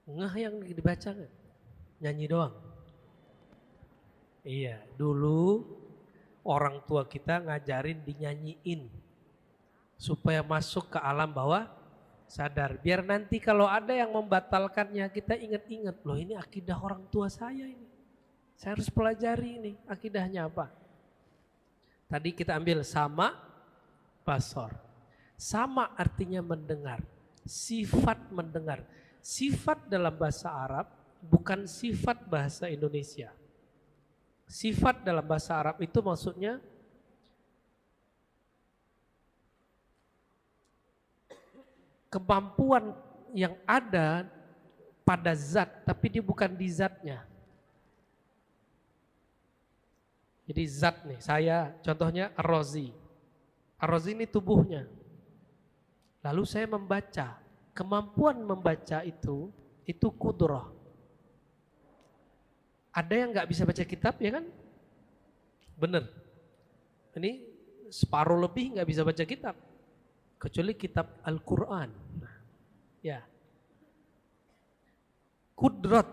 Ngeh yang dibaca nggak? Nyanyi doang. Iya, dulu orang tua kita ngajarin dinyanyiin supaya masuk ke alam bawah sadar. Biar nanti kalau ada yang membatalkannya kita ingat-ingat, loh ini akidah orang tua saya ini. Saya harus pelajari ini akidahnya apa. Tadi kita ambil sama basor. Sama artinya mendengar. Sifat mendengar. Sifat dalam bahasa Arab bukan sifat bahasa Indonesia. Sifat dalam bahasa Arab itu maksudnya kemampuan yang ada pada zat, tapi dia bukan di zatnya. Jadi zat nih, saya contohnya Ar-Razi. Ar-Razi ini tubuhnya. Lalu saya membaca. Kemampuan membaca itu kudrah. Ada yang nggak bisa baca kitab ya kan? Bener. Ini separuh lebih nggak bisa baca kitab. Kecuali kitab Al-Quran. Ya. Kudrat,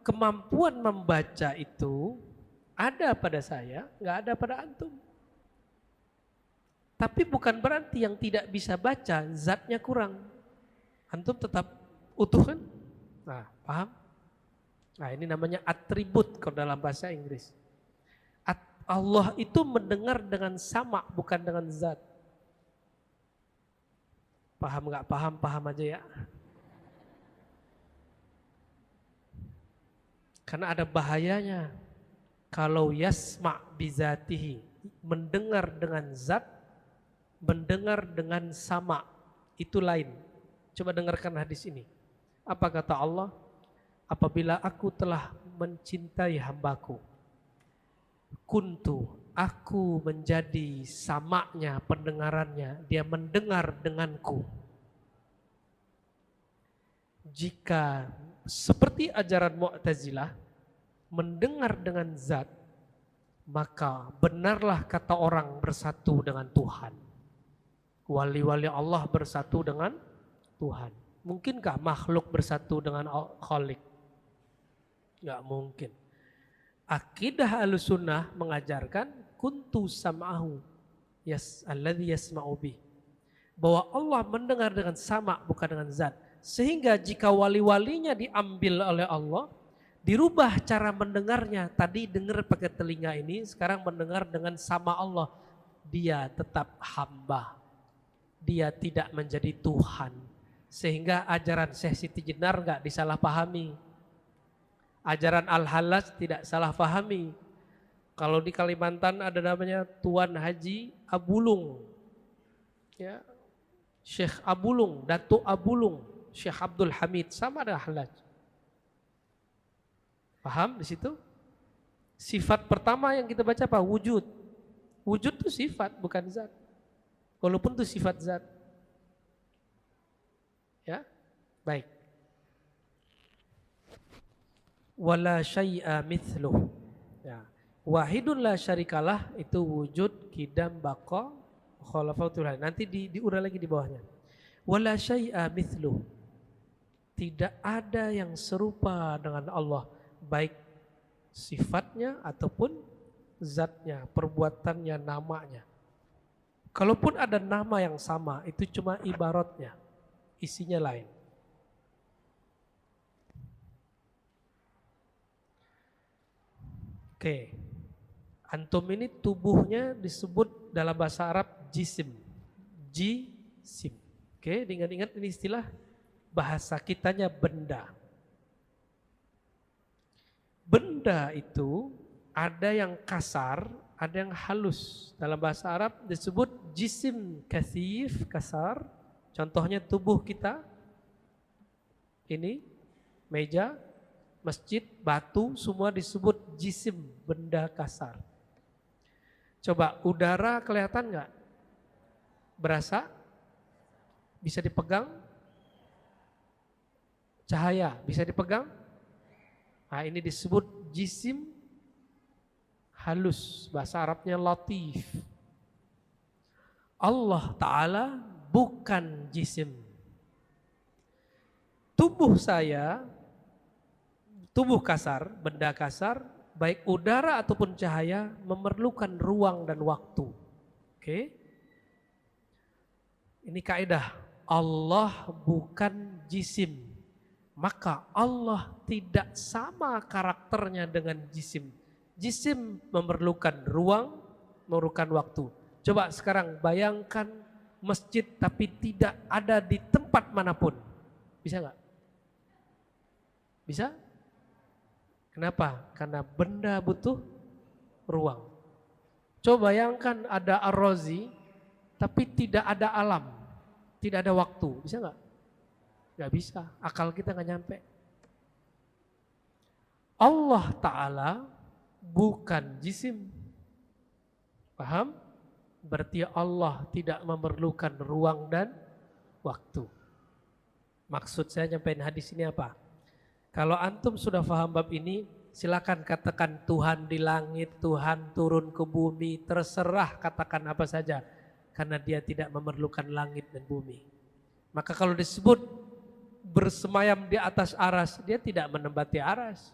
kemampuan membaca itu ada pada saya, nggak ada pada antum. Tapi bukan berarti yang tidak bisa baca zatnya kurang. Antum tetap utuh kan? Nah, paham? Nah, ini namanya atribut kalau dalam bahasa Inggris. Allah itu mendengar dengan sama, bukan dengan zat. Paham nggak paham? Paham aja ya. Karena ada bahayanya. Kalau yasma' bizatihi, mendengar dengan zat, mendengar dengan sama, itu lain. Coba dengarkan hadis ini. Apa kata Allah? Apabila aku telah mencintai hambaku, kuntu, aku menjadi samanya pendengarannya, dia mendengar denganku. Jika seperti ajaran Mu'tazilah, mendengar dengan zat, maka benarlah kata orang bersatu dengan Tuhan. Wali-wali Allah bersatu dengan Tuhan. Mungkinkah makhluk bersatu dengan Khalik? Enggak mungkin. Akidah Ahlussunnah mengajarkan kuntu sam'ahu alladzi yasma'u bih. Bahwa Allah mendengar dengan sama bukan dengan zat. Sehingga jika wali-walinya diambil oleh Allah, dirubah cara mendengarnya. Tadi dengar pakai telinga ini, sekarang mendengar dengan sama Allah. Dia tetap hamba. Dia tidak menjadi Tuhan. Sehingga ajaran Syekh Siti Jenar enggak disalahpahami. Ajaran Al-Hallaj tidak salah pahami. Kalau di Kalimantan ada namanya Tuan Haji Abulung. Ya. Syekh Abulung, Datuk Abulung, Syekh Abdul Hamid, sama ada Hallaj. Paham di situ? Sifat pertama yang kita baca apa? Wujud. Wujud itu sifat, bukan zat. Walaupun itu sifat zat. Ya, baik. Wala syai'a mithluh. Ya. Wahidun la syarikalah itu wujud, qidam, baqa, khalafatul hal. Nanti diurai lagi di bawahnya. Wala syai'a mithluh. Tidak ada yang serupa dengan Allah, baik sifatnya ataupun zatnya, perbuatannya, namanya. Kalaupun ada nama yang sama, itu cuma ibaratnya, isinya lain. Oke, antum ini tubuhnya disebut dalam bahasa Arab jisim, jisim. Oke, diingat-ingat ini istilah bahasa kitanya benda. Benda itu ada yang kasar, ada yang halus. Dalam bahasa Arab disebut jisim kasif, kasar. Contohnya tubuh kita, ini meja, masjid, batu, semua disebut jisim, benda kasar. Coba udara kelihatan nggak? Berasa? Bisa dipegang? Cahaya bisa dipegang? Nah, ini disebut jisim halus, bahasa Arabnya latif. Allah Ta'ala bukan jisim. Tubuh saya Tubuh kasar, benda kasar, baik udara ataupun cahaya memerlukan ruang dan waktu. Oke? Ini kaidah. Allah bukan jisim. Maka Allah tidak sama karakternya dengan jisim. Jisim memerlukan ruang, memerlukan waktu. Coba sekarang bayangkan masjid tapi tidak ada di tempat manapun. Bisa nggak? Bisa? Kenapa? Karena benda butuh ruang. Coba bayangkan ada Ar-Razi tapi tidak ada alam, tidak ada waktu. Bisa nggak? Nggak bisa. Akal kita nggak nyampe. Allah Ta'ala bukan jisim. Paham? Berarti Allah tidak memerlukan ruang dan waktu. Maksud saya nyampein hadis ini apa? Kalau antum sudah paham bab ini, silakan katakan Tuhan di langit, Tuhan turun ke bumi, terserah katakan apa saja. Karena dia tidak memerlukan langit dan bumi. Maka kalau disebut bersemayam di atas aras, dia tidak menempati aras.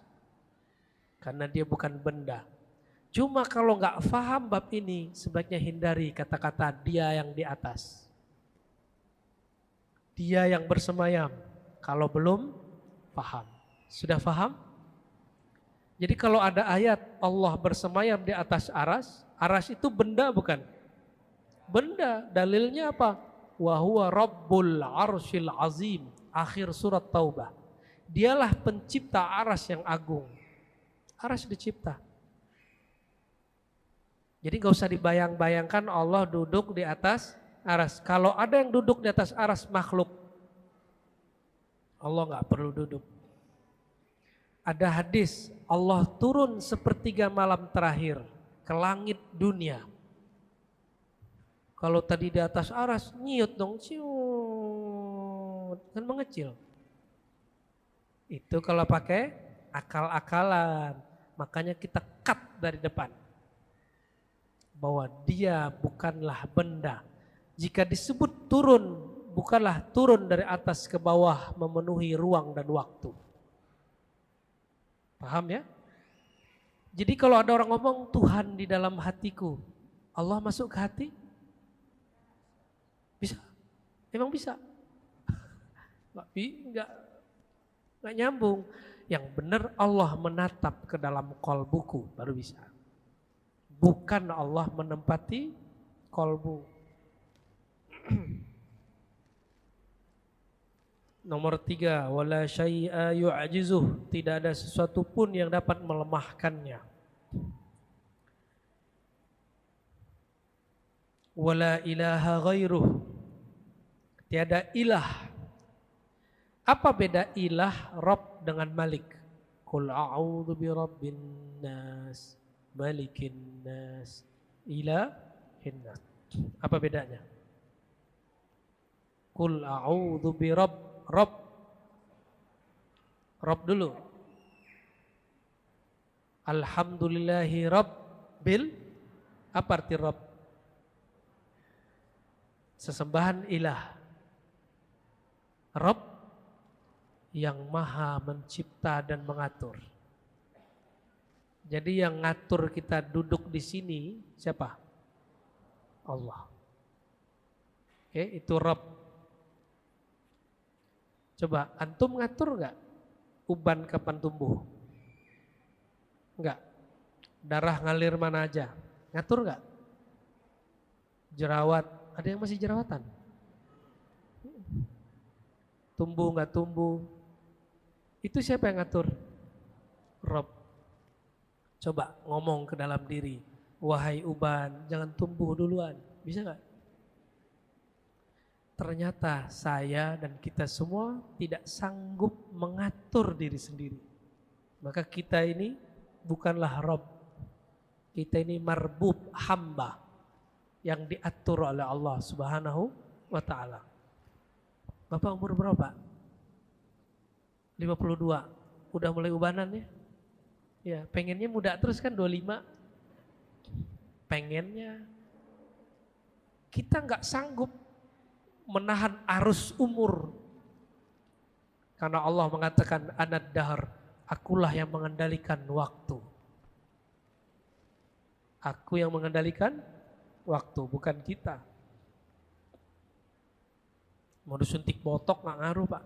Karena dia bukan benda. Cuma kalau nggak paham bab ini, sebaiknya hindari kata-kata dia yang di atas. Dia yang bersemayam, kalau belum paham. Sudah paham? Jadi kalau ada ayat Allah bersemayam di atas aras, aras itu benda bukan? Benda, dalilnya apa? Wa huwa rabbul arsyil azim, akhir surat Taubah. Dialah pencipta aras yang agung. Aras dicipta. Jadi gak usah dibayang-bayangkan Allah duduk di atas aras. Kalau ada yang duduk di atas aras makhluk, Allah gak perlu duduk. Ada hadis Allah turun sepertiga malam terakhir ke langit dunia. Kalau tadi di atas aras nyiut dong, ciut, kan mengecil. Itu kalau pakai akal-akalan, makanya kita cut dari depan. Bahwa dia bukanlah benda. Jika disebut turun, bukanlah turun dari atas ke bawah memenuhi ruang dan waktu. Paham ya? Jadi kalau ada orang ngomong Tuhan di dalam hatiku, Allah masuk ke hati? Bisa? Emang bisa? Nggak nyambung. Yang benar Allah menatap ke dalam kolbuku baru bisa. Bukan Allah menempati kolbu. Nomor 3, wala syai'a yu'jizuh, tidak ada sesuatu pun yang dapat melemahkannya. Wala ilaha ghairuh, tiada ilah. Apa beda ilah Rabb dengan Malik? Qul a'udzu birabbin nas, malikin nas, ilahin nas. Apa bedanya? Qul a'udzu birabb, Rabb dulu. Alhamdulillahi Rabbil, apa arti Rabb? Sesembahan ilah. Rabb yang maha mencipta dan mengatur. Jadi yang ngatur kita duduk di sini siapa? Allah. Oke, itu Rabb. Coba, antum ngatur nggak uban kapan tumbuh? Enggak. Darah ngalir mana aja? Ngatur nggak? Jerawat, ada yang masih jerawatan? Tumbuh nggak tumbuh? Itu siapa yang ngatur? Rabb. Coba ngomong ke dalam diri, wahai uban, jangan tumbuh duluan. Bisa nggak? Ternyata saya dan kita semua tidak sanggup mengatur diri sendiri. Maka kita ini bukanlah Rabb. Kita ini marbub, hamba yang diatur oleh Allah Subhanahu wa ta'ala. Bapak umur berapa? 52. Udah mulai ubanan ya? Ya, pengennya muda terus kan 25. Pengennya. Kita nggak sanggup menahan arus umur. Karena Allah mengatakan anad dahar, Akulah yang mengendalikan waktu. Aku yang mengendalikan waktu, bukan kita. Mau disuntik botok nggak ngaruh, Pak.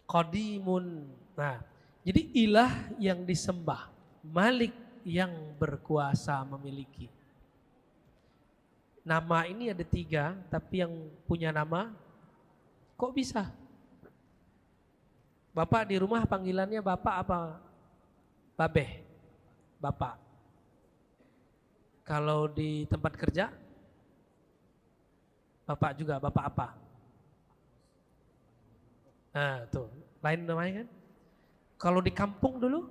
Qadimun. Nah, jadi ilah yang disembah, Malik yang berkuasa memiliki. Nama ini ada 3, tapi yang punya nama kok bisa? Bapak di rumah panggilannya Bapak apa Babeh? Bapak. Kalau di tempat kerja, Bapak juga, Bapak apa? Nah tuh, lain namanya kan? Kalau di kampung dulu,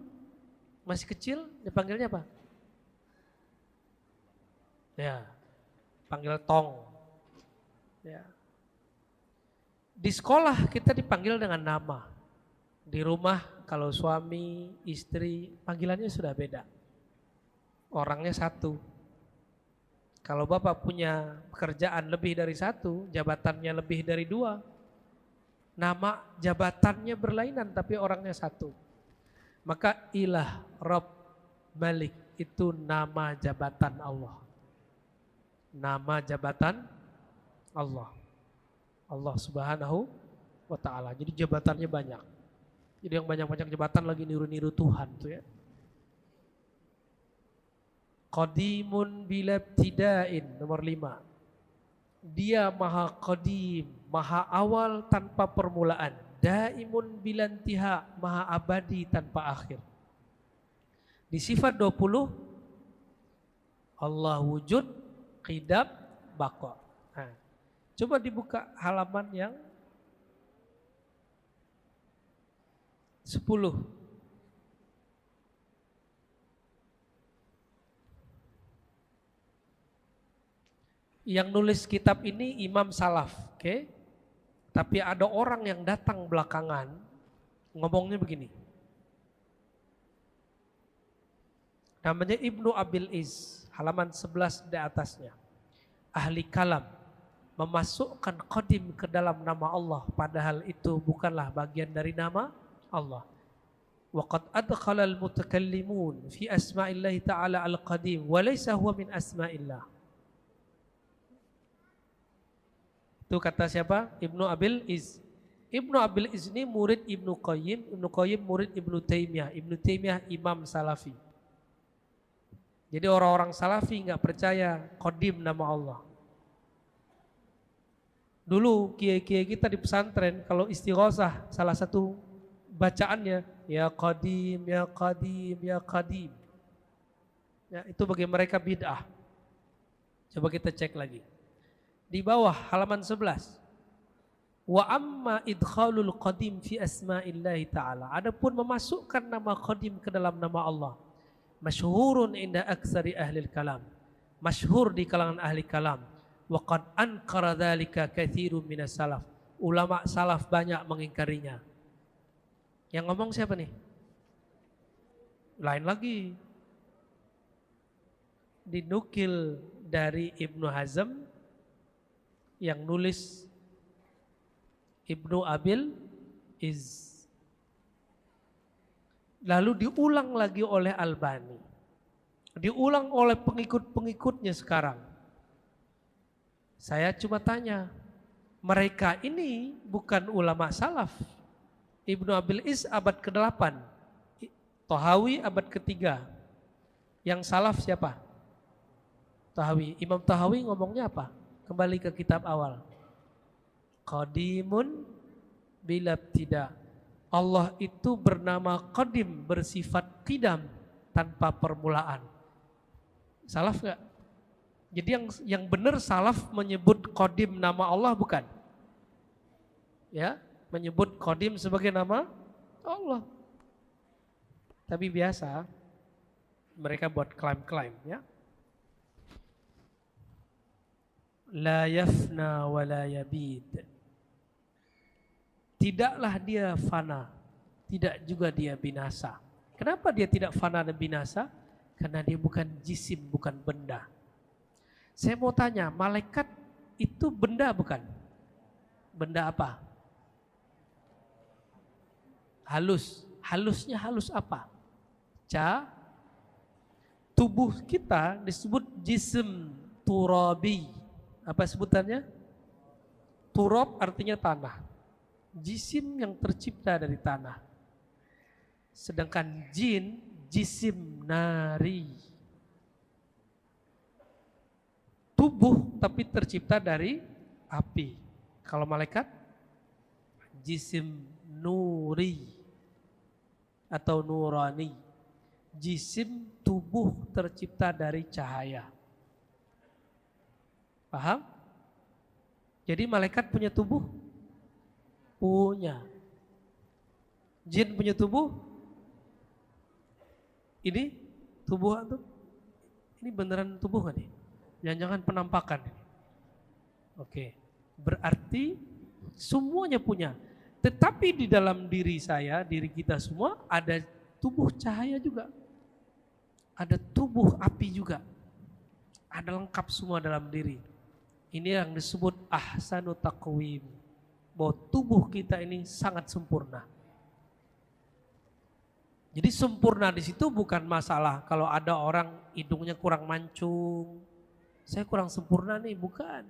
masih kecil, dipanggilnya apa? Ya, panggil Tong. Ya. Di sekolah kita dipanggil dengan nama. Di rumah kalau suami, istri, panggilannya sudah beda. Orangnya satu. Kalau Bapak punya pekerjaan lebih dari 1, jabatannya lebih dari 2, nama jabatannya berlainan tapi orangnya 1. Maka ilah, Rabb, Malik itu nama jabatan Allah. Nama jabatan Allah. Allah Subhanahu wa ta'ala. Jadi jabatannya banyak. Jadi yang banyak-banyak jabatan lagi niru-niru Tuhan tuh ya. Qadimun bila ibtida'in, nomor 5. Dia maha qadim, maha awal tanpa permulaan. Daimun bila intiha, maha abadi tanpa akhir. Di sifat 20, Allah wujud, qidam, baqa. Nah, coba dibuka halaman yang 10. Yang nulis kitab ini Imam Salaf, oke? Tapi ada orang yang datang belakangan ngomongnya begini. Namanya Ibnu Abil Iz, halaman 11 di atasnya. Ahli kalam memasukkan qadim ke dalam nama Allah, padahal itu bukanlah bagian dari nama Allah. Waqad adkhala al-mutakallimun fi asma'illahi ta'ala al-qadim wa laysa huwa min asma'illah. Itu kata siapa? Ibnu Abil Iz. Ibnu Abil Iz ini murid Ibnu Qayyim murid Ibnu Taimiyah imam Salafi. Jadi orang-orang Salafi nggak percaya qadim nama Allah. Dulu kiai-kiai kita di pesantren kalau istighosah salah satu bacaannya ya qadim, ya qadim, ya qadim. Ya, itu bagi mereka bid'ah. Coba kita cek lagi. Di bawah halaman 11. Wa amma idkhalul qadim fi asma'illahi ta'ala. Adapun memasukkan nama qadim ke dalam nama Allah. Masyhurun inda aksari ahli kalam. Masyhur di kalangan ahli kalam. Wa qad ankara dzalika katsirun minas salaf. Ulama salaf banyak mengingkarinya. Yang ngomong siapa nih? Lain lagi. Dinukil dari Ibnu Hazm yang nulis Ibnu Abil Iz. Lalu diulang lagi oleh Albani. Diulang oleh pengikut-pengikutnya sekarang. Saya cuma tanya, mereka ini bukan ulama salaf. Ibnu Abil Iz abad ke-8, Tahawi abad ke-3. Yang salaf siapa? Tahawi. Imam Tahawi ngomongnya apa? Kembali ke kitab awal. Qadimun bila tidak. Allah itu bernama qadim, bersifat qidam, tanpa permulaan. Salaf enggak? Jadi yang benar salaf menyebut qadim nama Allah bukan? Ya, menyebut qadim sebagai nama Allah. Tapi biasa mereka buat klaim-klaim ya. La yafna wa la yabid. Tidaklah dia fana, tidak juga dia binasa. Kenapa dia tidak fana dan binasa? Karena dia bukan jisim, bukan benda. Saya mau tanya, malaikat itu benda bukan? Benda apa? halus. Halusnya halus apa? Tubuh kita disebut jism turabi. Apa sebutannya? Turab artinya tanah. Jisim yang tercipta dari tanah. Sedangkan jin, jisim nari. Tubuh tapi tercipta dari api. Kalau malaikat, jisim nuri atau nurani. Jisim tubuh tercipta dari cahaya. Paham? Jadi malaikat punya tubuh? Punya. Jin punya tubuh? Ini tubuh itu? Ini beneran tubuh gak nih? Jangan-jangan penampakan. Oke. Berarti semuanya punya. Tetapi di dalam diri saya, diri kita semua ada tubuh cahaya juga. Ada tubuh api juga. Ada lengkap semua dalam diri. Ini yang disebut ahsanu taqwim. Bahwa tubuh kita ini sangat sempurna. Jadi sempurna di situ bukan masalah kalau ada orang hidungnya kurang mancung. Saya kurang sempurna nih, bukan.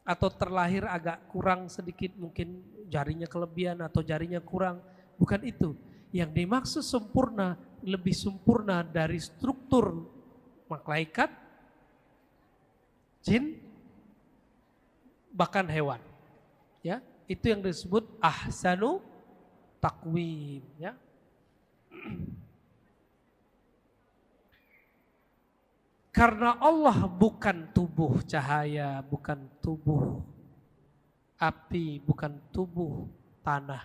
Atau terlahir agak kurang sedikit, mungkin jarinya kelebihan atau jarinya kurang. Bukan itu. Yang dimaksud sempurna, lebih sempurna dari struktur malaikat, jin, bahkan hewan. Ya, itu yang disebut ahsanu taqwim, ya. Karena Allah bukan tubuh cahaya, bukan tubuh api, bukan tubuh tanah,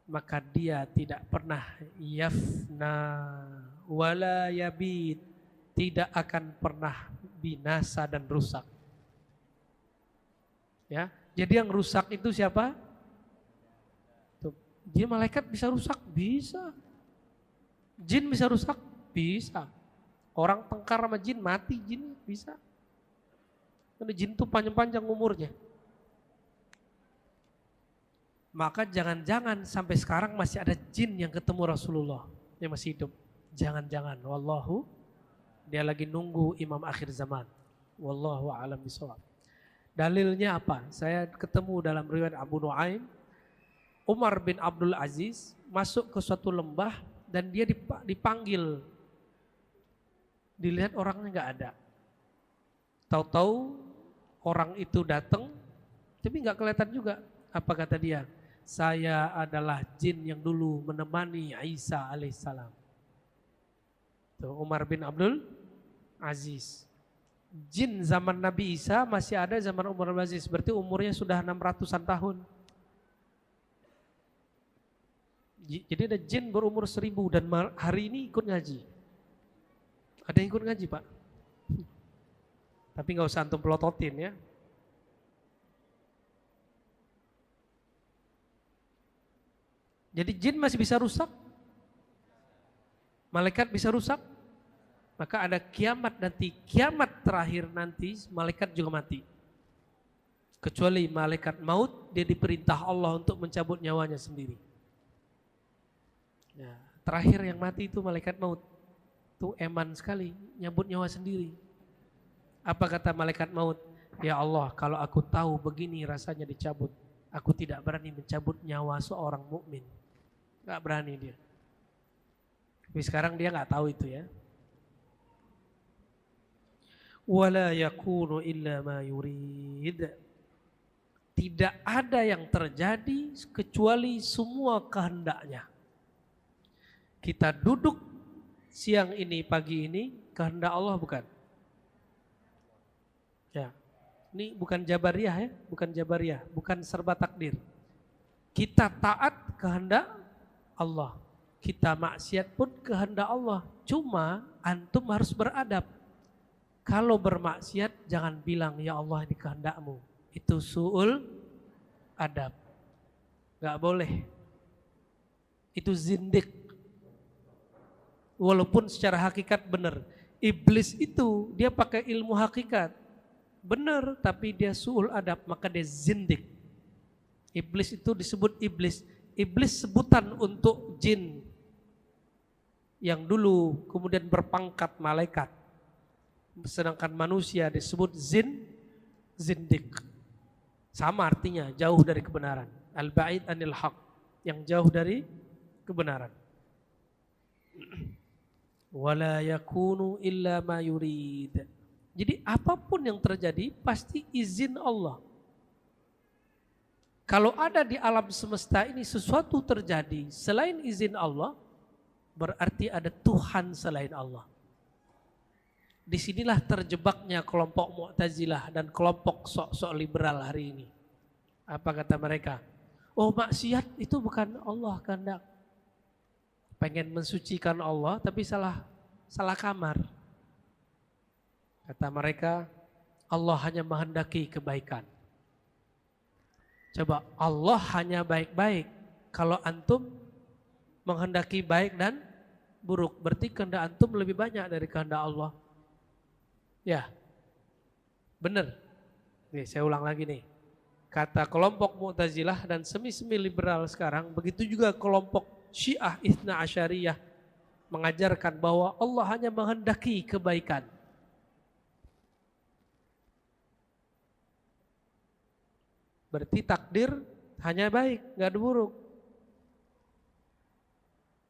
maka dia tidak pernah yafna wala yabid, tidak akan pernah binasa dan rusak. Ya, jadi yang rusak itu siapa? Dia malaikat bisa rusak? Bisa. Jin bisa rusak? Bisa. Orang tengkar sama jin mati, jin bisa. Karena jin itu panjang-panjang umurnya. Maka jangan-jangan sampai sekarang masih ada jin yang ketemu Rasulullah yang masih hidup. Jangan-jangan, wallahu, dia lagi nunggu imam akhir zaman. Wallahu a'lam bishawab. Dalilnya apa? Saya ketemu dalam riwayat Abu Nuaim, Umar bin Abdul Aziz masuk ke suatu lembah dan dia dipanggil. Dilihat orangnya nggak ada. Tahu-tahu orang itu datang, tapi nggak kelihatan juga. Apa kata dia? Saya adalah jin yang dulu menemani Isa alaihissalam. Tuh, Umar bin Abdul Aziz. Jin zaman Nabi Isa masih ada zaman Umar bin Aziz. Berarti umurnya sudah 600-an tahun. Jadi ada jin berumur 1000 dan hari ini ikut ngaji. Ada yang ikut ngaji, Pak? Tapi nggak usah antum pelototin ya. Jadi jin masih bisa rusak, malaikat bisa rusak, maka ada kiamat nanti. Kiamat terakhir nanti malaikat juga mati. Kecuali malaikat maut, dia diperintah Allah untuk mencabut nyawanya sendiri. Ya, terakhir yang mati itu malaikat maut. Itu eman sekali, nyabut nyawa sendiri. Apa kata malaikat maut? Ya Allah, kalau aku tahu begini rasanya dicabut, aku tidak berani mencabut nyawa seorang mukmin. Gak berani dia. Tapi sekarang dia gak tahu itu ya. Wala yakunu illa ma yurid. Tidak ada yang terjadi kecuali semua kehendaknya. Kita duduk siang ini, pagi ini, kehendak Allah bukan? Ya, ini bukan jabariyah ya, bukan jabariyah, bukan serba takdir. Kita taat kehendak Allah, kita maksiat pun kehendak Allah. Cuma antum harus beradab. Kalau bermaksiat jangan bilang ya Allah ini kehendakmu. Itu su'ul adab. Gak boleh. Itu zindik. Walaupun secara hakikat benar. Iblis itu dia pakai ilmu hakikat. Benar, tapi dia su'ul adab, maka dia zindik. Iblis itu disebut iblis Iblis sebutan untuk jin yang dulu kemudian berpangkat malaikat. Sedangkan manusia disebut zindik. Sama artinya, jauh dari kebenaran. Al-ba'id anil haq, yang jauh dari kebenaran. Wala yakunu illa ma yurid. Jadi apapun yang terjadi pasti izin Allah. Kalau ada di alam semesta ini sesuatu terjadi selain izin Allah, berarti ada Tuhan selain Allah. Disinilah terjebaknya kelompok Mu'tazilah dan kelompok sok-sok liberal hari ini. Apa kata mereka? Oh, maksiat itu bukan Allah kehendak. Pengen mensucikan Allah tapi salah kamar. Kata mereka, Allah hanya menghendaki kebaikan. Coba, Allah hanya baik-baik. Kalau antum menghendaki baik dan buruk, berarti kehendak antum lebih banyak dari kehendak Allah. Ya, benar. Nih, saya ulang lagi nih. Kata kelompok Mu'tazilah dan semi-semi liberal sekarang, begitu juga kelompok Syiah Itsna Asyariyah mengajarkan bahwa Allah hanya menghendaki kebaikan. Berarti takdir hanya baik, nggak ada buruk.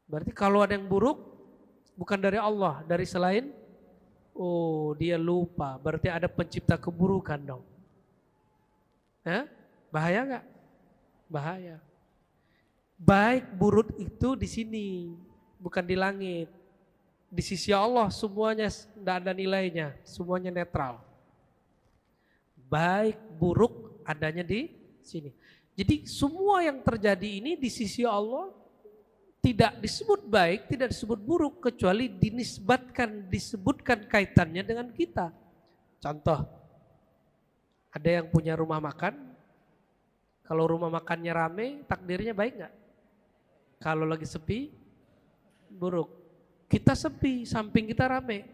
Berarti kalau ada yang buruk, bukan dari Allah, dari selain. Oh, dia lupa. Berarti ada pencipta keburukan dong. Bahaya nggak? Bahaya. Baik buruk itu di sini, bukan di langit. Di sisi Allah semuanya tidak ada nilainya, semuanya netral. Baik buruk adanya di sini. Jadi semua yang terjadi ini di sisi Allah tidak disebut baik, tidak disebut buruk, kecuali disebutkan kaitannya dengan kita. Contoh, ada yang punya rumah makan, kalau rumah makannya rame, takdirnya baik nggak? Kalau lagi sepi, buruk. Kita sepi, samping kita rame.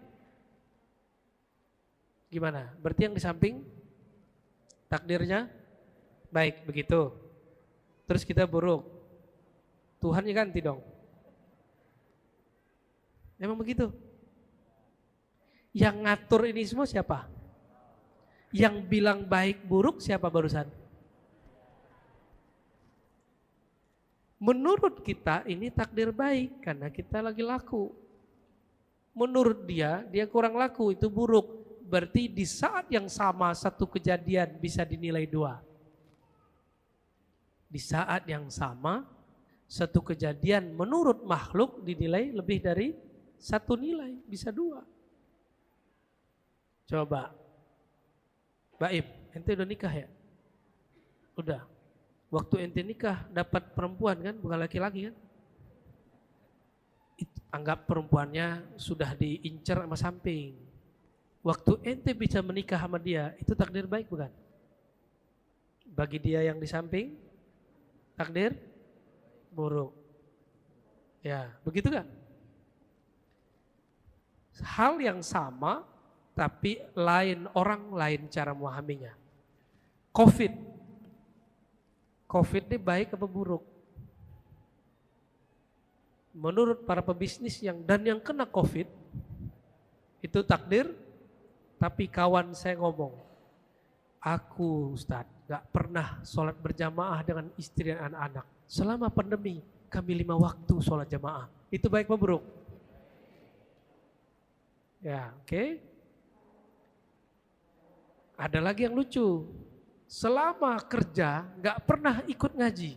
Gimana? Berarti yang di samping takdirnya baik, begitu. Terus kita buruk. Tuhannya ganti dong. Emang begitu? Yang ngatur ini semua siapa? Yang bilang baik buruk siapa barusan? Menurut kita ini takdir baik karena kita lagi laku. Menurut dia kurang laku, itu buruk. Berarti di saat yang sama satu kejadian bisa dinilai dua. Di saat yang sama satu kejadian menurut makhluk dinilai lebih dari satu nilai, bisa dua. Coba, Baim, ente udah nikah ya? Udah. Waktu ente nikah dapat perempuan kan, bukan laki-laki kan? Anggap perempuannya sudah diincar sama samping. Waktu ente bisa menikah sama dia, itu takdir baik bukan? Bagi dia yang di samping, takdir buruk. Ya, begitu kan? Hal yang sama, tapi lain orang, lain cara memahaminya. Covid ini baik apa buruk? Menurut para pebisnis yang kena Covid, itu takdir, tapi kawan saya ngomong, aku Ustadz gak pernah sholat berjamaah dengan istri dan anak-anak. Selama pandemi kami 5 waktu sholat jamaah. Itu baik apa buruk? Ya, oke. Ada lagi yang lucu. Selama kerja gak pernah ikut ngaji.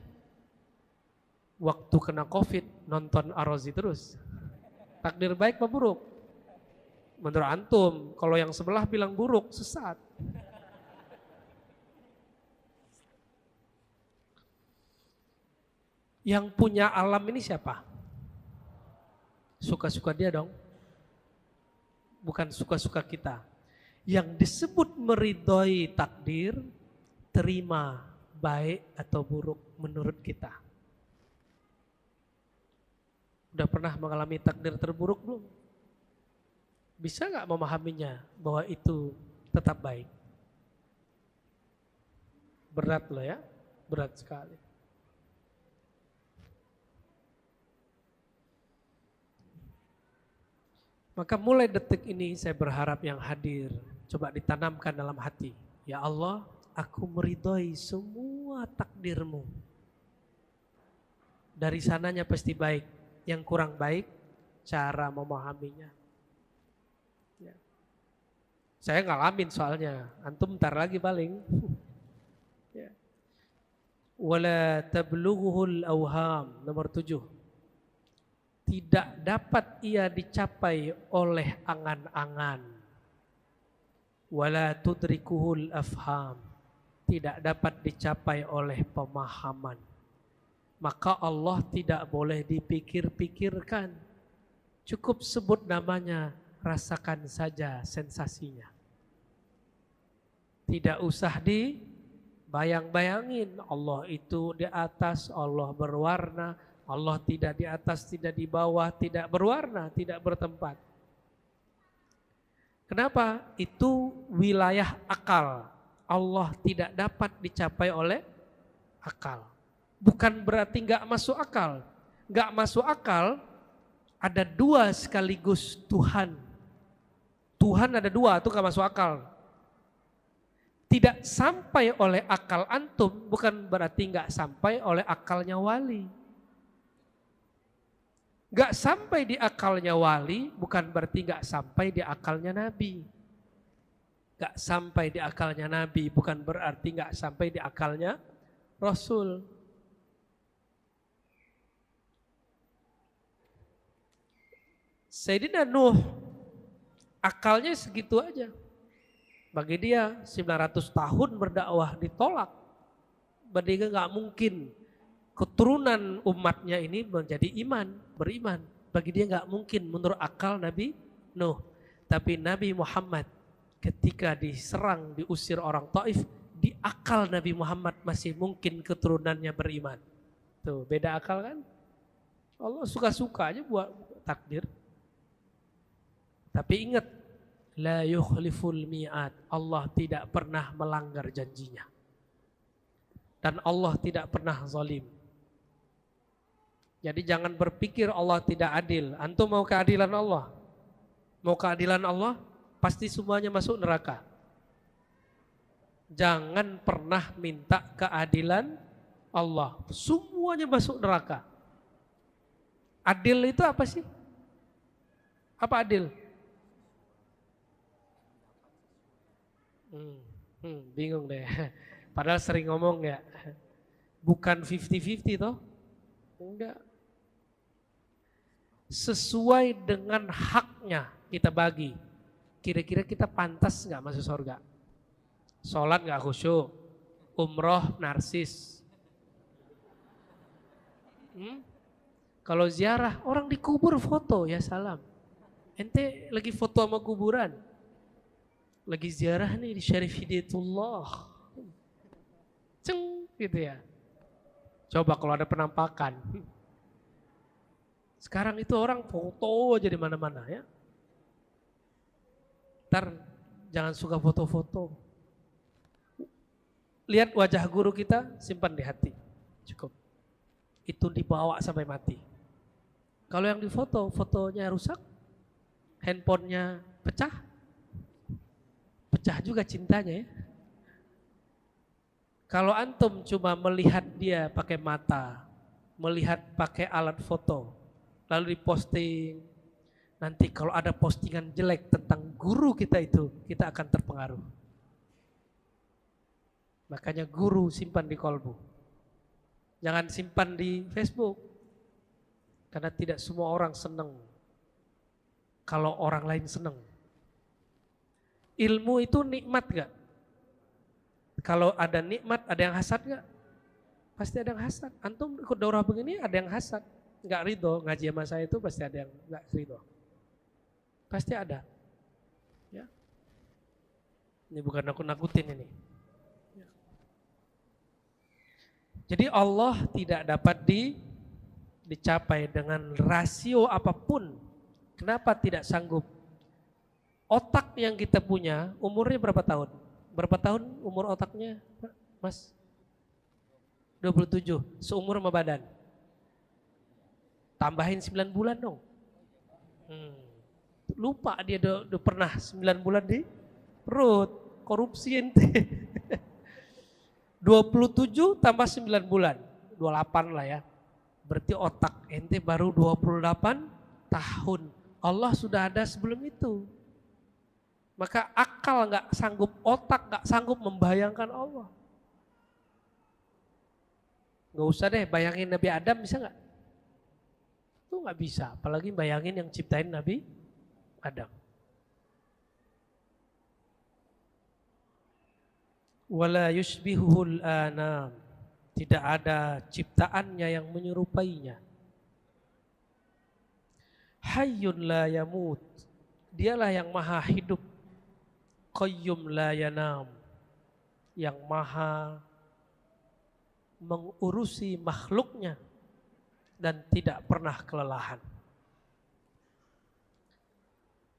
Waktu kena Covid nonton Ar-Razi terus. Takdir baik apa buruk? Menurut antum, kalau yang sebelah bilang buruk, sesat. Yang punya alam ini siapa? Suka-suka dia dong. Bukan suka-suka kita. Yang disebut meridhoi takdir, terima baik atau buruk menurut kita. Udah pernah mengalami takdir terburuk belum? Bisa gak memahaminya bahwa itu tetap baik? Berat loh ya, berat sekali. Maka mulai detik ini saya berharap yang hadir coba ditanamkan dalam hati. Ya Allah, aku meridhoi semua takdirmu. Dari sananya pasti baik. Yang kurang baik, cara memahaminya. Ya. Saya ngalamin soalnya. Antum bentar lagi paling. Ya. Wala tablughuhul awham. Nomor 7. Tidak dapat ia dicapai oleh angan-angan. Wala tudrikuhul afham. Tidak dapat dicapai oleh pemahaman. Maka Allah tidak boleh dipikir-pikirkan. Cukup sebut namanya, rasakan saja sensasinya. Tidak usah dibayang-bayangin Allah itu di atas, Allah berwarna, Allah tidak di atas, tidak di bawah, tidak berwarna, tidak bertempat. Kenapa? Itu wilayah akal. Allah tidak dapat dicapai oleh akal. Bukan berarti nggak masuk akal. Nggak masuk akal, ada dua sekaligus Tuhan. Tuhan ada dua, itu nggak masuk akal. Tidak sampai oleh akal antum, bukan berarti nggak sampai oleh akalnya wali. Gak sampai di akalnya wali, bukan berarti gak sampai di akalnya nabi. Gak sampai di akalnya nabi, bukan berarti gak sampai di akalnya rasul. Sayyidina Nuh, akalnya segitu aja. Bagi dia 900 tahun berdakwah ditolak. Berarti gak mungkin keturunan umatnya ini menjadi beriman. Bagi dia nggak mungkin menurut akal Nabi Nuh. Tapi Nabi Muhammad ketika diserang, diusir orang Taif, di akal Nabi Muhammad masih mungkin keturunannya beriman. Tuh, beda akal kan? Allah suka-suka aja buat takdir. Tapi ingat, la yukhliful mi'ad. Allah tidak pernah melanggar janjinya. Dan Allah tidak pernah zalim. Jadi jangan berpikir Allah tidak adil. Antum mau keadilan Allah? Mau keadilan Allah? Pasti semuanya masuk neraka. Jangan pernah minta keadilan Allah. Semuanya masuk neraka. Adil itu apa sih? Apa adil? Bingung deh. Padahal sering ngomong ya. Bukan 50-50 toh? Enggak. Sesuai dengan haknya kita bagi. Kira-kira kita pantas nggak masuk surga? Sholat nggak khusyuk, umroh narsis. Kalau ziarah orang dikubur foto ya salam. Ente lagi foto sama kuburan, lagi ziarah nih di Syarif Hidayatullah, ceng gitu ya. Coba kalau ada penampakan. Sekarang itu orang foto aja di mana-mana ya. Ntar jangan suka foto-foto. Lihat wajah guru kita, simpan di hati. Cukup. Itu dibawa sampai mati. Kalau yang difoto, fotonya rusak, handphonenya pecah, pecah juga cintanya ya. Kalau antum cuma melihat dia pakai mata, melihat pakai alat foto, lalu diposting, nanti kalau ada postingan jelek tentang guru kita itu, kita akan terpengaruh. Makanya guru simpan di kolbu. Jangan simpan di Facebook. Karena tidak semua orang senang kalau orang lain senang. Ilmu itu nikmat gak? Kalau ada nikmat, ada yang hasad gak? Pasti ada yang hasad. Antum ikut daurah begini ada yang hasad. Gak ridho, ngaji sama saya itu pasti ada yang gak ridho. Pasti ada. Ya. Ini bukan nakut-nakutin ini. Ya. Jadi Allah tidak dapat dicapai dengan rasio apapun. Kenapa tidak sanggup? Otak yang kita punya umurnya berapa tahun? Berapa tahun umur otaknya, Mas? 27, seumur sama badan. Tambahin 9 bulan dong. Lupa dia udah pernah 9 bulan di perut. Korupsi ente. 27 tambah 9 bulan. 28 lah ya. Berarti otak ente baru 28 tahun. Allah sudah ada sebelum itu. Maka akal gak sanggup, otak gak sanggup membayangkan Allah. Gak usah deh bayangin Nabi Adam, bisa gak? Itu gak bisa, apalagi bayangin yang ciptain Nabi Adam. Wala yushbihuhul anam, tidak ada ciptaannya yang menyerupainya. Hayyun la yamut, dialah yang maha hidup. Qayyum la yanam, yang maha mengurusi makhluknya dan tidak pernah kelelahan.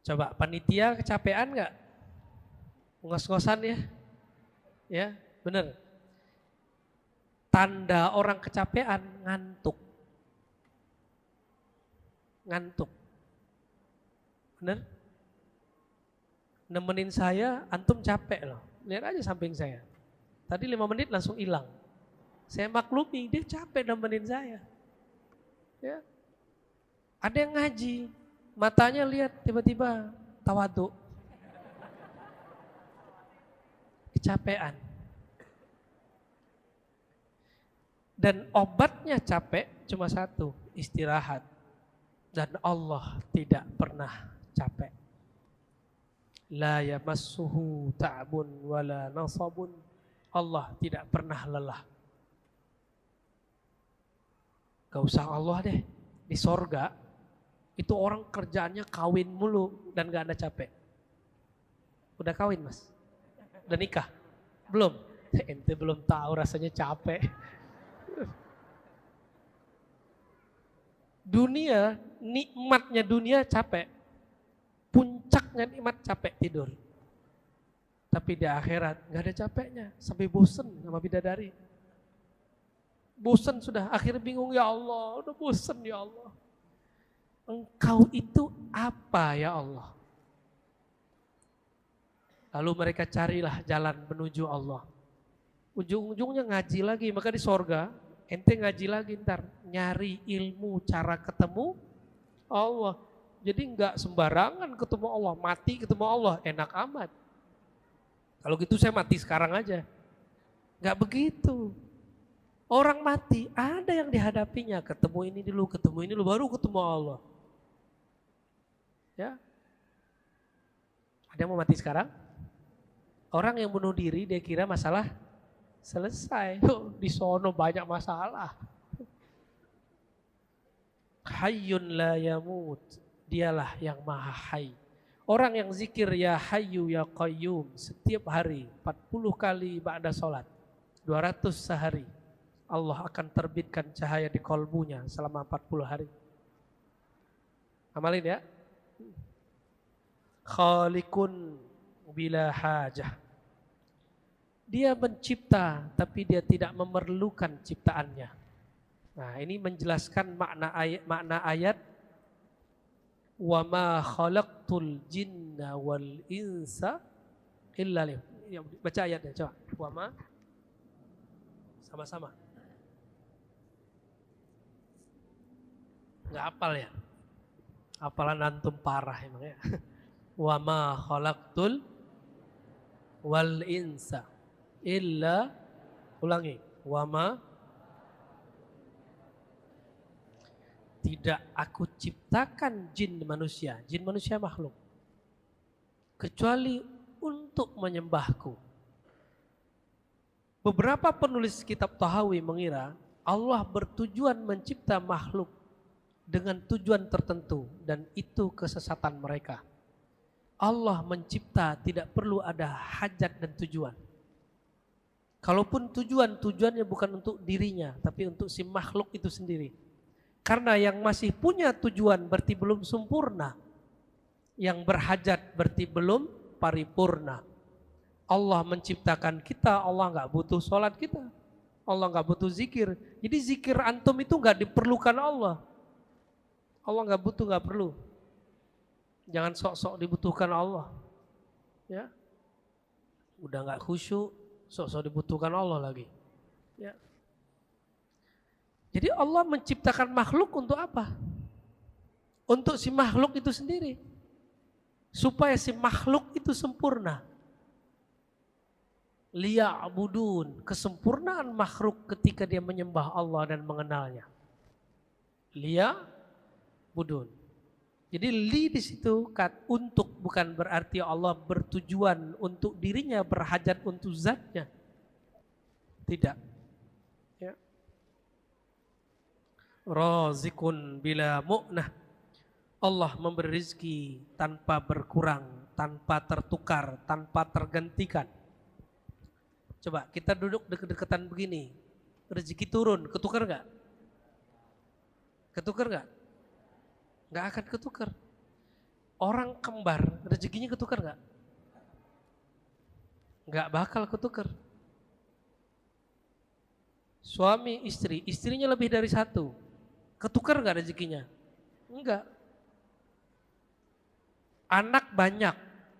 Coba panitia kecapean nggak? Ngos-ngosan ya? Ya, bener. Tanda orang kecapean ngantuk. Ngantuk. Bener? Nemenin saya, antum capek loh. Lihat aja samping saya. Tadi 5 menit langsung hilang. Saya maklumi, dia capek nemenin saya. Ya. Ada yang ngaji, matanya lihat tiba-tiba tawadhu. Kecapean. Dan obatnya capek cuma satu, istirahat. Dan Allah tidak pernah capek. La yamassuhu ta'bun wala nasabun. Allah tidak pernah lelah. Gak usah Allah deh. Di sorga itu orang kerjaannya kawin mulu dan gak ada capek. Udah kawin mas? Udah nikah? Belum? Ente belum tahu rasanya capek. Dunia, nikmatnya dunia capek. Puncaknya nikmat capek tidur. Tapi di akhirat gak ada capeknya. Sampai bosen sama bidadari. Bosen sudah, akhirnya bingung, ya Allah, udah bosen ya Allah. Engkau itu apa ya Allah? Lalu mereka carilah jalan menuju Allah. Ujung-ujungnya ngaji lagi, maka di sorga ente ngaji lagi ntar. Nyari ilmu cara ketemu Allah. Jadi enggak sembarangan ketemu Allah, mati ketemu Allah, enak amat. Kalau gitu saya mati sekarang aja. Enggak begitu. Orang mati ada yang dihadapinya, ketemu ini dulu, baru ketemu Allah. Ya. Ada yang mau mati sekarang? Orang yang bunuh diri dia kira masalah selesai. Di sono banyak masalah. Hayyun la yamut. Dialah yang maha hay. Orang yang zikir ya hayyu ya qayyum setiap hari 40 kali ba'da sholat, 200 sehari, Allah akan terbitkan cahaya di kolbunya selama 40 hari. Amalin ya. Khaliqun bila hajah. Dia mencipta tapi dia tidak memerlukan ciptaannya. Nah, ini menjelaskan makna ayat wa ma khalaqtul jinna wal insa illa liya'budun. Baca ayatnya coba. Wa ma sama-sama. Enggak hafal ya? Hafalan antum parah emang ya. Wa ma khalaqtul wal insa illa, ulangi, wa ma, tidak aku ciptakan jin manusia makhluk kecuali untuk menyembahku. Beberapa penulis kitab Tahawi mengira Allah bertujuan mencipta makhluk dengan tujuan tertentu dan itu kesesatan mereka. Allah mencipta tidak perlu ada hajat dan tujuan. Kalaupun tujuannya bukan untuk dirinya, tapi untuk si makhluk itu sendiri. Karena yang masih punya tujuan berarti belum sempurna. Yang berhajat berarti belum paripurna. Allah menciptakan kita, Allah nggak butuh sholat kita. Allah nggak butuh zikir. Jadi zikir antum itu nggak diperlukan Allah. Allah nggak butuh, nggak perlu. Jangan sok-sok dibutuhkan Allah. Ya. Udah nggak khusyuk, sok-sok dibutuhkan Allah lagi. Ya. Jadi Allah menciptakan makhluk untuk apa? Untuk si makhluk itu sendiri. Supaya si makhluk itu sempurna. Liya'budun, kesempurnaan makhluk ketika dia menyembah Allah dan mengenalnya. Liya'budun. Jadi li di situ untuk bukan berarti Allah bertujuan untuk dirinya, berhajat untuk zatnya. Tidak. Ya. Razikun bila mu'nah. Allah memberi rezeki tanpa berkurang, tanpa tertukar, tanpa tergantikan. Coba kita duduk deket-deketan begini, rezeki turun, ketukar nggak? Ketukar nggak? Nggak akan ketukar. Orang kembar, rezekinya ketukar nggak? Nggak bakal ketukar. Suami istri, istrinya lebih dari satu, ketukar nggak rezekinya? Enggak. Anak banyak,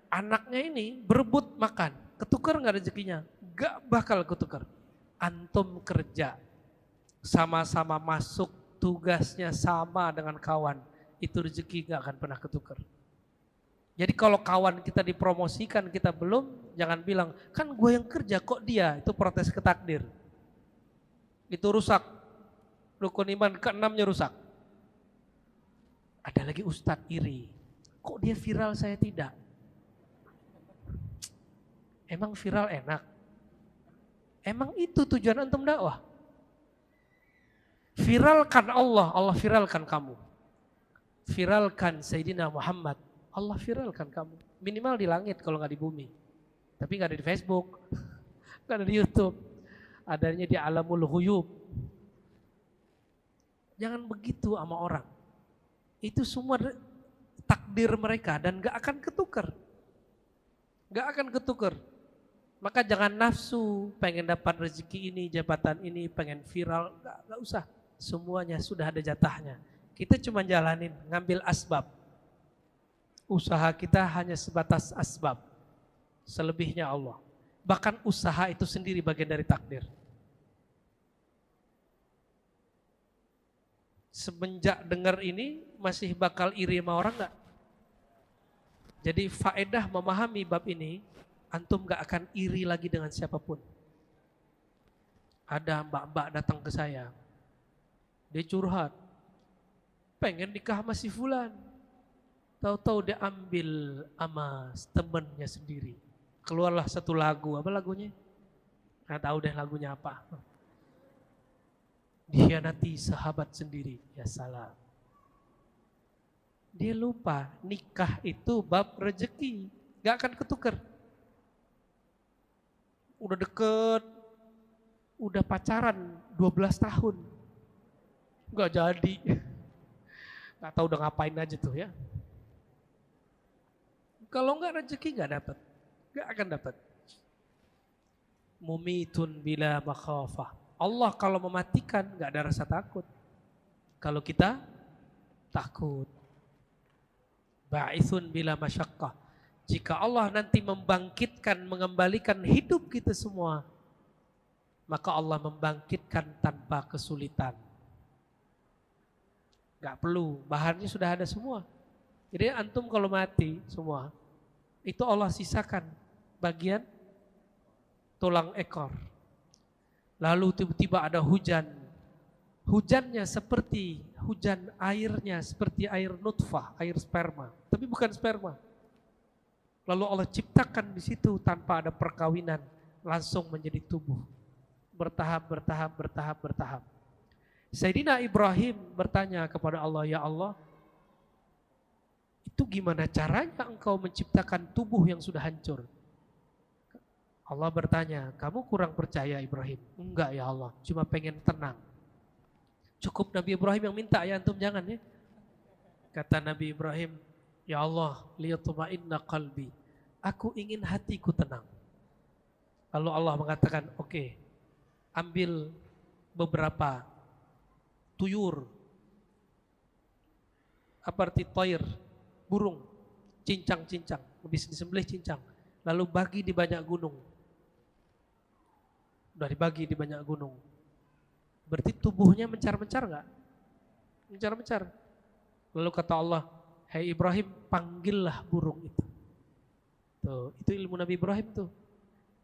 anaknya ini berebut makan, ketukar nggak rezekinya? Gak bakal ketukar. Antum kerja, sama-sama masuk, tugasnya sama dengan kawan, itu rezeki gak akan pernah ketukar. Jadi kalau kawan kita dipromosikan, kita belum, jangan bilang, kan gue yang kerja kok dia, itu protes ke takdir. Itu rusak, rukun iman ke-6-nya rusak. Ada lagi ustadz iri, kok dia viral saya tidak? Emang viral enak? Emang itu tujuan antum dakwah? Viralkan Allah, Allah viralkan kamu. Viralkan Sayyidina Muhammad, Allah viralkan kamu. Minimal di langit kalau nggak di bumi. Tapi nggak ada di Facebook, nggak ada di YouTube, adanya di alamul ghuyub. Jangan begitu sama orang. Itu semua takdir mereka dan nggak akan ketukar. Nggak akan ketukar. Maka jangan nafsu, pengen dapat rezeki ini, jabatan ini, pengen viral, enggak usah. Semuanya sudah ada jatahnya. Kita cuma jalanin, ngambil asbab. Usaha kita hanya sebatas asbab. Selebihnya Allah. Bahkan usaha itu sendiri bagian dari takdir. Semenjak dengar ini, masih bakal iri sama orang enggak? Jadi faedah memahami bab ini, antum gak akan iri lagi dengan siapapun. Ada mbak-mbak datang ke saya, dia curhat, pengen nikah sama si fulan. Tahu-tahu dia ambil sama temennya sendiri. Keluarlah satu lagu, apa lagunya? Nggak tahu deh lagunya apa. Dikhianati sahabat sendiri, ya salah. Dia lupa nikah itu bab rezeki, gak akan ketukar. Udah deket, udah pacaran 12 tahun, nggak jadi, nggak tahu udah ngapain aja tuh ya. Kalau nggak rezeki nggak dapat, nggak akan dapat. Mumitun bila makhafah. Allah kalau mematikan nggak ada rasa takut. Kalau kita takut. Ba'ithun bila masyaqqah. Jika Allah nanti membangkitkan, mengembalikan hidup kita semua, maka Allah membangkitkan tanpa kesulitan. Gak perlu, bahannya sudah ada semua. Jadi antum kalau mati semua, itu Allah sisakan bagian tulang ekor. Lalu tiba-tiba ada hujan. Hujannya seperti hujan airnya, seperti air nutfah, air sperma. Tapi bukan sperma. Lalu Allah ciptakan di situ tanpa ada perkawinan, langsung menjadi tubuh. Bertahap, bertahap, bertahap, bertahap. Sayyidina Ibrahim bertanya kepada Allah, ya Allah, itu gimana caranya engkau menciptakan tubuh yang sudah hancur? Allah bertanya, kamu kurang percaya Ibrahim? Enggak ya Allah, cuma pengen tenang. Cukup Nabi Ibrahim yang minta, ya antum jangan ya. Kata Nabi Ibrahim, ya Allah, liyatma'inna qalbi. Aku ingin hatiku tenang. Lalu Allah mengatakan, oke, ambil beberapa tuyur, apa arti toir, burung. cincang-cincang, habis disembelih cincang, lalu bagi di banyak gunung. Udah dibagi di banyak gunung. Berarti tubuhnya mencar-mencar enggak? Mencar-mencar. Lalu kata Allah, "Hai Ibrahim, panggillah burung itu." Tuh, itu ilmu Nabi Ibrahim tuh.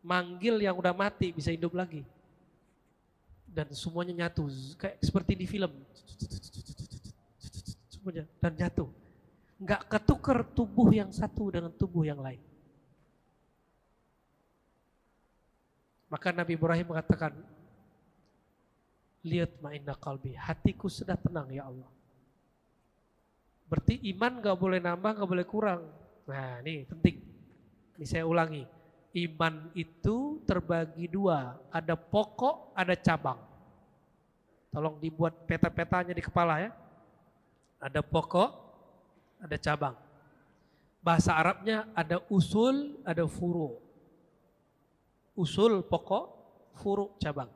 Manggil yang udah mati bisa hidup lagi. Dan semuanya nyatu, kayak seperti di film. Semuanya dan nyatu. Enggak ketukar tubuh yang satu dengan tubuh yang lain. Maka Nabi Ibrahim mengatakan, "Lihat ma'inna qalbi, hatiku sudah tenang ya Allah." Berarti iman gak boleh nambah, gak boleh kurang. Nah ini penting, ini saya ulangi. Iman itu terbagi dua, ada pokok, ada cabang. Tolong dibuat peta-petanya di kepala ya. Ada pokok, ada cabang. Bahasa Arabnya ada usul, ada furu. Usul pokok, furu cabang.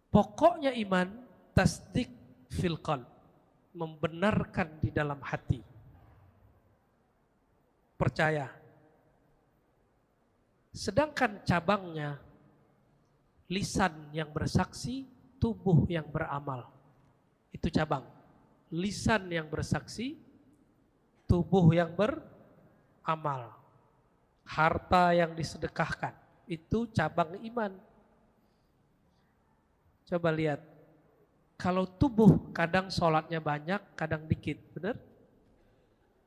Pokoknya iman tasdik fil qalb, membenarkan di dalam hati. Percaya. Sedangkan cabangnya lisan yang bersaksi, tubuh yang beramal. Itu cabang. Lisan yang bersaksi, tubuh yang beramal. Harta yang disedekahkan, itu cabang iman. Coba lihat, kalau tubuh kadang sholatnya banyak, kadang dikit, benar?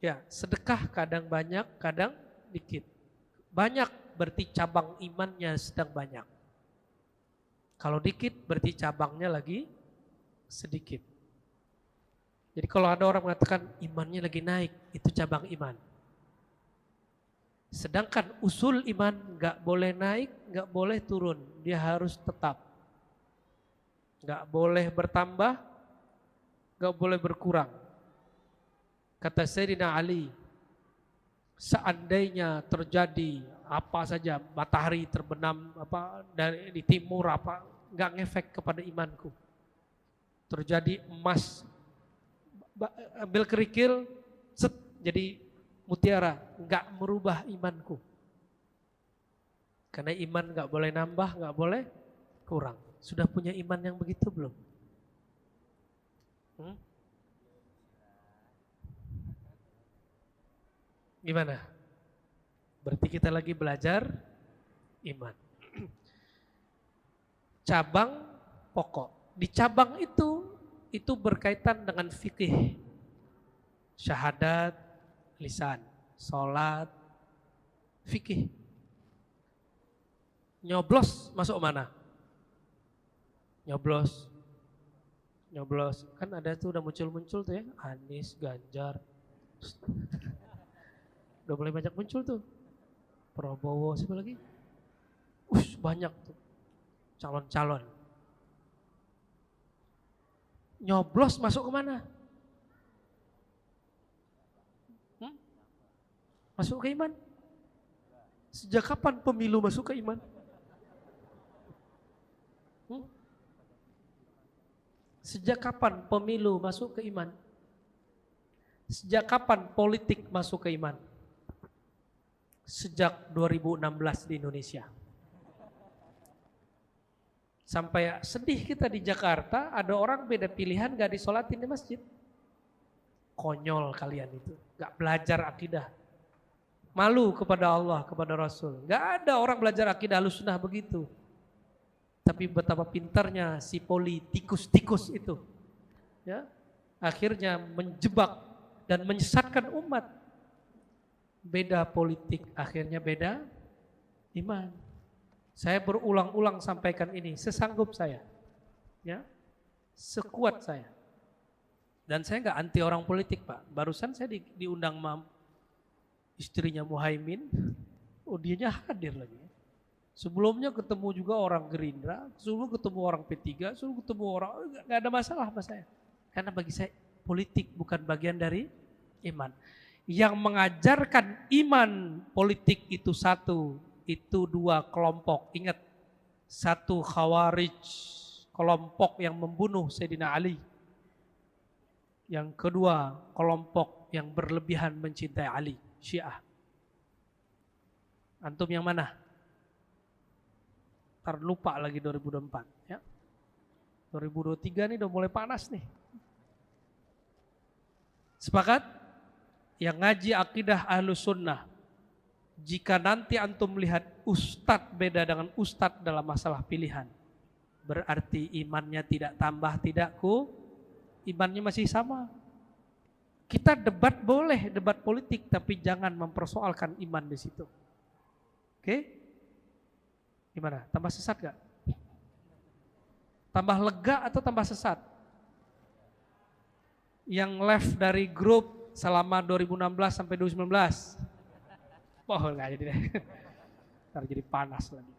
Ya, sedekah kadang banyak, kadang dikit. Banyak berarti cabang imannya sedang banyak. Kalau dikit berarti cabangnya lagi sedikit. Jadi kalau ada orang mengatakan imannya lagi naik, itu cabang iman. Sedangkan usul iman gak boleh naik, gak boleh turun, dia harus tetap. Gak boleh bertambah, gak boleh berkurang. Kata Sayyidina Ali, seandainya terjadi apa saja, matahari terbenam apa dari di timur apa, gak ngefek kepada imanku. Terjadi emas, ambil kerikil, set, jadi mutiara, nggak merubah imanku. Karena iman nggak boleh nambah, nggak boleh kurang. Sudah punya iman yang begitu belum? Gimana? Berarti kita lagi belajar iman. Cabang pokok. Di cabang itu berkaitan dengan fikih. Syahadat, lisan, sholat, fikih. Nyoblos masuk mana? Nyoblos. Kan ada tuh udah muncul tuh ya, Anies, Ganjar. Udah mulai banyak muncul tuh. Prabowo, siapa lagi? Banyak tuh calon-calon. Nyoblos masuk ke mana? Masuk ke iman? Sejak kapan pemilu masuk ke iman? Sejak kapan pemilu masuk ke iman? Sejak kapan politik masuk ke iman? Sejak 2016 di Indonesia. Sampai sedih kita di Jakarta, ada orang beda pilihan gak disolatin di masjid. Konyol kalian itu, gak belajar akidah. Malu kepada Allah, kepada Rasul. Gak ada orang belajar akidah Ahlussunnah begitu. Tapi betapa pintarnya si politikus-tikus itu. Ya, akhirnya menjebak dan menyesatkan umat. Beda politik, akhirnya beda iman. Saya berulang-ulang sampaikan ini, sesanggup saya. Ya, sekuat saya. Dan saya gak anti orang politik, Pak. Barusan saya diundang istrinya Muhaimin, dianya hadir lagi. Sebelumnya ketemu juga orang Gerindra, sebelum ketemu orang P3, sebelum ketemu orang, gak ada masalah sama saya. Karena bagi saya politik bukan bagian dari iman. Yang mengajarkan iman politik itu satu, itu dua kelompok. Ingat, satu Khawarij, kelompok yang membunuh Sayyidina Ali. Yang kedua, kelompok yang berlebihan mencintai Ali, Syiah. Antum yang mana? Ntar lupa lagi 2024 ya. 2023 nih udah mulai panas nih. Sepakat? Yang ngaji akidah Ahlus Sunnah, jika nanti antum melihat ustadz beda dengan ustadz dalam masalah pilihan, berarti imannya tidak tambah, imannya masih sama. Kita debat boleh, debat politik, tapi jangan mempersoalkan iman di situ. Oke? Gimana? Tambah sesat gak? Tambah lega atau tambah sesat? Yang left dari grup selama 2016 sampai 2019. Oh, enggak jadi deh. Ntar jadi panas lagi.